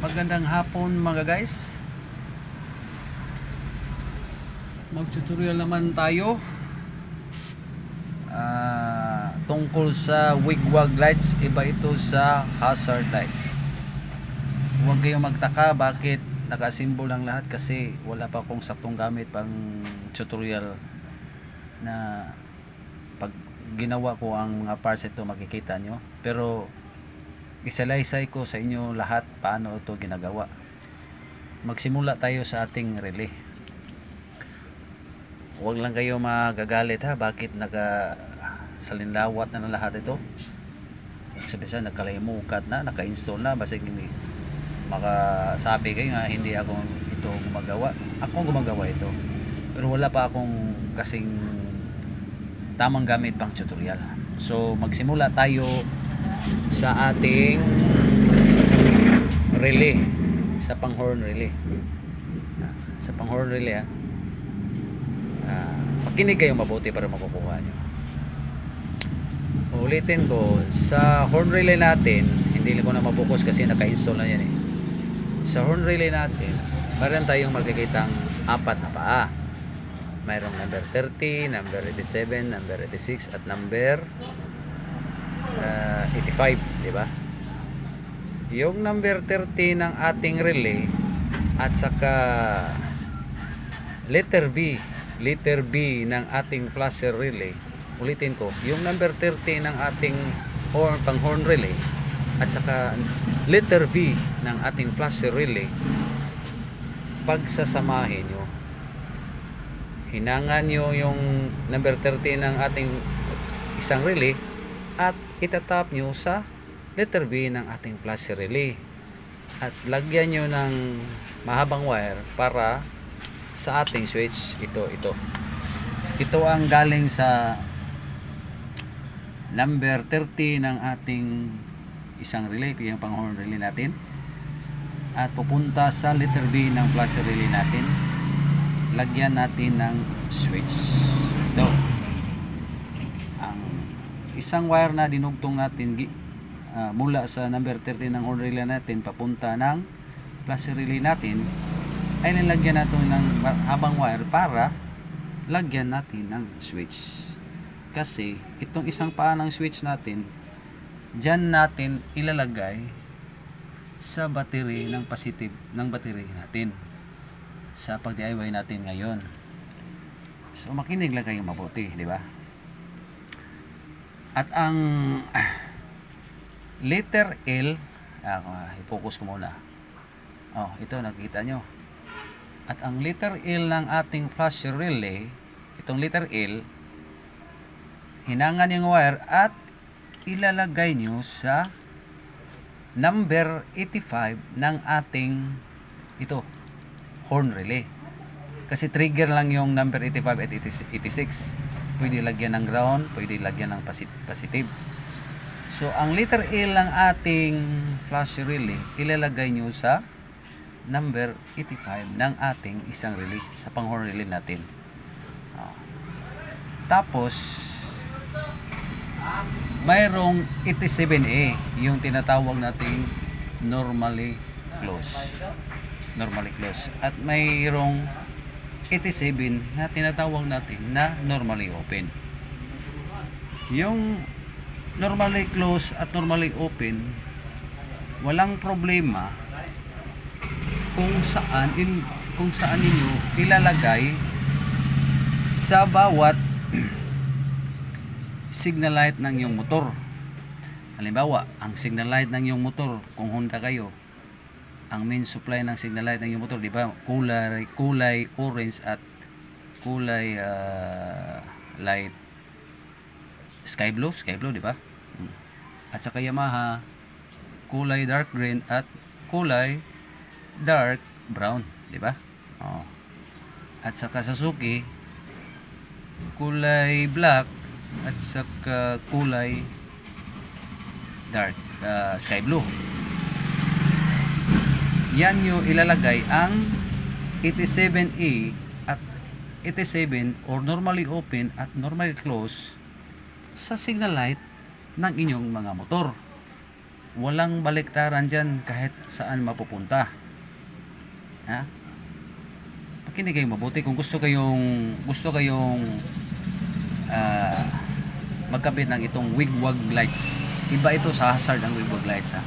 Magandang hapon mga guys. Mag-tutorial naman tayo tungkol sa wigwag lights. Iba ito sa hazard lights. Huwag kayong magtaka bakit naka-symbol ang lahat, kasi wala pa akong saktong gamit pang tutorial na pag ginawa ko ang mga parts ito makikita nyo. Pero isalaysay ko sa inyo lahat paano ito ginagawa. Magsimula tayo sa ating relay. Huwag lang kayo magagalit ha, bakit salinlawat na lahat ito. Sabihin nagkalimukat na, naka-install na, basta hindi makasabi kayo nga hindi ako ito gumagawa. Ako gumagawa ito, pero wala pa akong kasing tamang gamit pang tutorial. So magsimula tayo sa ating relay, sa pang-horn relay. Sa pang-horn relay makinig kayo mabuti para makukuha nyo. Ulitin ko, sa horn relay natin, hindi ko na mapokus kasi naka-install na yan Sa horn relay natin, meron tayong makikitang apat na paa. Mayroong number 30, number 87, number 86 at number 85, di ba? Yung number 30 ng ating relay at saka letter B ng ating flasher relay. Ulitin ko, yung number 30 ng ating pang-horn relay at saka letter B ng ating flasher relay, pagsasamahin nyo, hinangan nyo yung number 30 ng ating isang relay at itatap nyo sa letter B ng ating flasher relay at lagyan nyo ng mahabang wire para sa ating switch. Ito ang galing sa number 30 ng ating isang relay, yung pang-horn relay natin, at pupunta sa letter B ng flasher relay natin. Lagyan natin ng switch. Ito ang isang wire na dinugtong natin mula sa number 30 ng horn relay natin papunta ng flasher relay natin, ay nilagyan natin ng habang wire para lagyan natin ng switch. Kasi itong isang paa ng switch natin, dyan natin ilalagay sa battery ng positive ng battery natin sa pag-DIY natin ngayon. So makinig lang kayo mabuti, di ba? At ang letter L, i-focus ko muna. Ito nakita nyo. At ang letter L ng ating flasher relay, itong letter L, hinangan yung wire at ilalagay nyo sa number 85 ng ating horn relay. Kasi trigger lang yung number 85 at 86. Pwede lagyan ng ground, pwede lagyan ng positive. So ang letter L ng ating flasher relay, ilalagay nyo sa number 85 ng ating isang relay, sa pang-horn relay natin. Tapos mayroong 87A, yung tinatawag nating normally close. At mayroong 87 na tinatawag natin na normally open. Yung normally close at normally open, walang problema kung saan ninyo ilalagay sa bawat signal light ng iyong motor. Halimbawa, ang signal light ng iyong motor, kung Honda kayo, ang main supply ng signal light ng iyong motor, di ba, kulay orange at kulay light sky blue, di ba? At saka Yamaha, kulay dark green at kulay dark brown, di ba? At saka Suzuki, kulay black at saka kulay dark sky blue. Yan yung ilalagay ang 87A at 87 or normally open at normally close sa signal light ng inyong mga motor. Walang baliktaran dyan kahit saan mapupunta. Ha? Pakinig kayong mabuti kung gusto kayong ah, magkabit ng itong wigwag lights. Iba ito sa hazard ang wigwag lights, ha.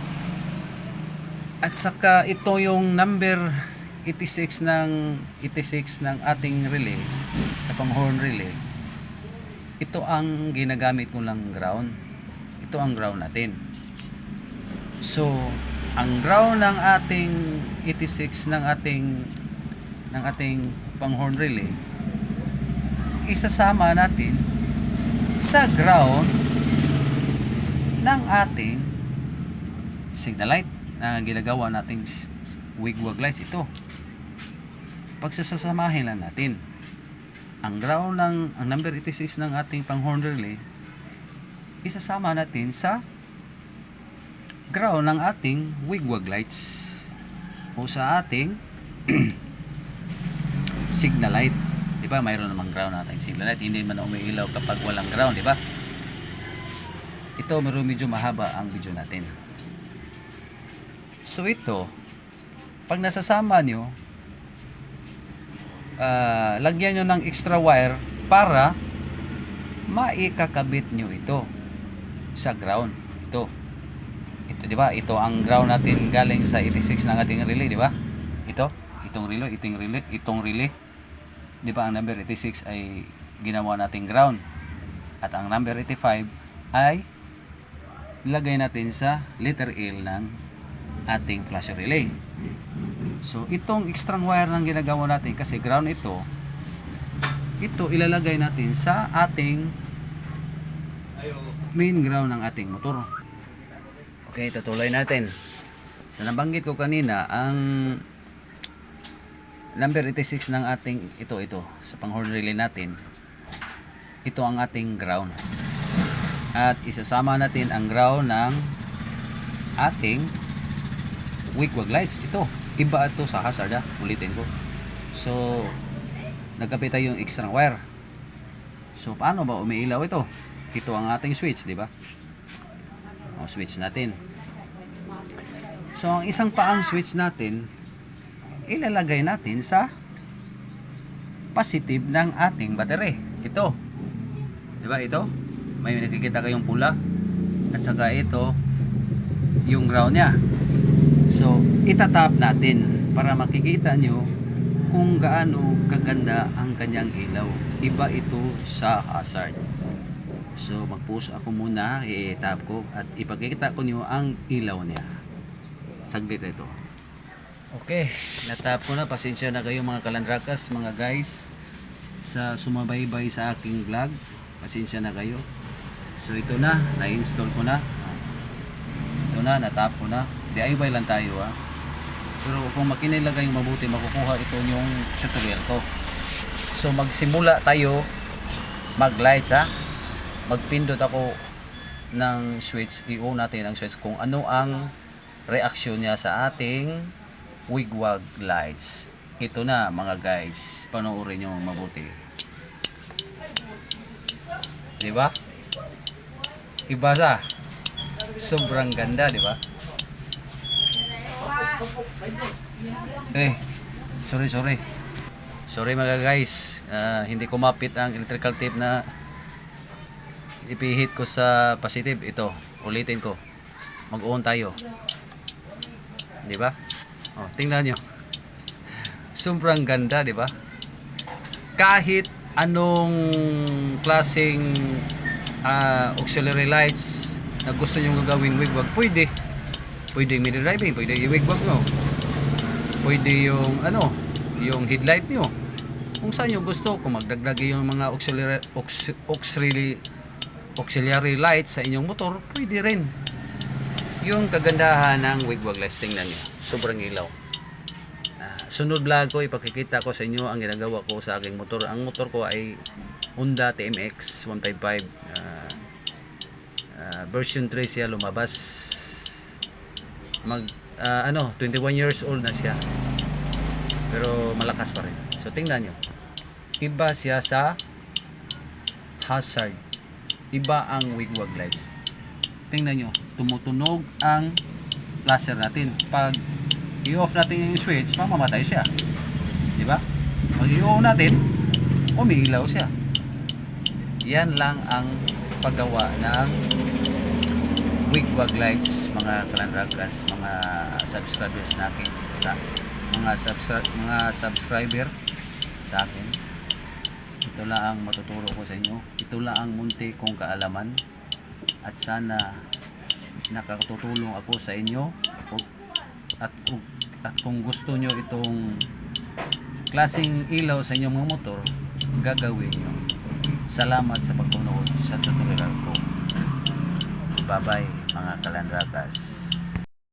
At saka ito yung number 86 ng ating relay sa pang-horn relay. Ito ang ginagamit ko lang ground. Ito ang ground natin. So, ang ground ng ating 86 ng ating pang-horn relay isasama natin sa ground ng ating signal light na ginagawa nating wigwag lights. Ito, pagsasamahin lang natin ang ground ang number 86 ng ating pang-horn relay, isasama natin sa ground ng ating wigwag lights o sa ating signal light. Di ba? Mayroon namang ground natin signal light, hindi man umiilaw kapag walang ground, di ba? Ito, medyo mahaba ang video natin. So ito, pag nasasama nyo, lagyan nyo ng extra wire para maikakabit nyo ito sa ground. Ito, di ba? Ito ang ground natin galing sa 86 ng ating relay, di ba? Itong relay. Di ba ang number 86 ay ginawa nating ground at ang number 85 ay lagay natin sa letter L ng ating flash relay. So itong extra wire ng ginagawa natin kasi ground ito ilalagay natin sa ating main ground ng ating motor. Okay, tutuloy natin. So nabanggit ko kanina ang number 86 ng ating ito sa pang-horn relay natin. Ito ang ating ground. At isasama natin ang ground ng ating wigwag lights. Ito, iba ito sa hazard, ha? Ulitin ko. So nagkapit tayo yung extra wire. So paano ba umiilaw ito? Ito ang ating switch, di ba? O, switch natin. So ang isang paang switch natin ilalagay natin sa positive ng ating battery. Ito. Di ba ito? May nakikita kayong pula. At saka ito yung ground niya. So itatap natin para makikita nyo kung gaano kaganda ang kanyang ilaw. Iba ito sa hazard. So mag-pause ako muna, i-tap ko at ipakikita ko nyo ang ilaw niya. Saglit ito. Okay, natap ko na. Pasensya na kayo mga kalandrakas, mga guys, sa sumabaybay sa aking vlog. Pasensya na kayo. So ito na, na-install ko na. Ito na, natap ko na. DIY lang tayo, ha. Pero kung makinilagay mabuti, makukuha ito yung tutorial ko. So magsimula tayo mag-lights, ha. Magpindot ako ng switch. I-on natin ang switch kung ano ang reaksyon niya sa ating wigwag lights. Ito na mga guys, panoorin nyo mabuti. Diba? Iba sa sobrang ganda, diba? Sorry mga guys, hindi ko mapit ang electrical tape na ipihit ko sa positive. Ito, ulitin ko. Mag-on tayo. Diba? Oh, tingnan nyo. Sobrang ganda, di ba? Kahit anong klaseng auxiliary lights na gusto nyo gagawing wigwag, pwede. Pwede mini driving, pwede i-wigwag nyo. Pwede yung yung headlight nyo. Kung saan nyo gusto, kung magdagdag yung mga auxiliary lights sa inyong motor, pwede rin. Yung kagandahan ng wigwag lights, tingnan nyo. Sobrang ilaw. Sunod vlog ko, ipakikita ko sa inyo ang ginagawa ko sa aking motor. Ang motor ko ay Honda TMX 155. Version 3 siya lumabas. 21 years old na siya. Pero malakas pa rin. So tingnan nyo. Iba siya sa hazard. Iba ang wigwag lights. tingnan nyo, tumutunog ang flasher natin. Pag i-off natin yung switch, mamamatay siya. Di ba? Pag i-on natin, umiilaw siya. Yan lang ang paggawa ng wigwag lights, mga kalandragas, mga subscribers natin, sa mga subscriber sa akin. Ito lang ang matuturo ko sa inyo. Ito lang ang munti kong kaalaman, at sana nakatutulong ako sa inyo. At kung gusto nyo itong klaseng ilaw sa inyong mga motor, gagawin nyo. Salamat sa pagpunood sa tutorial ko. Bye bye mga kalandrakas.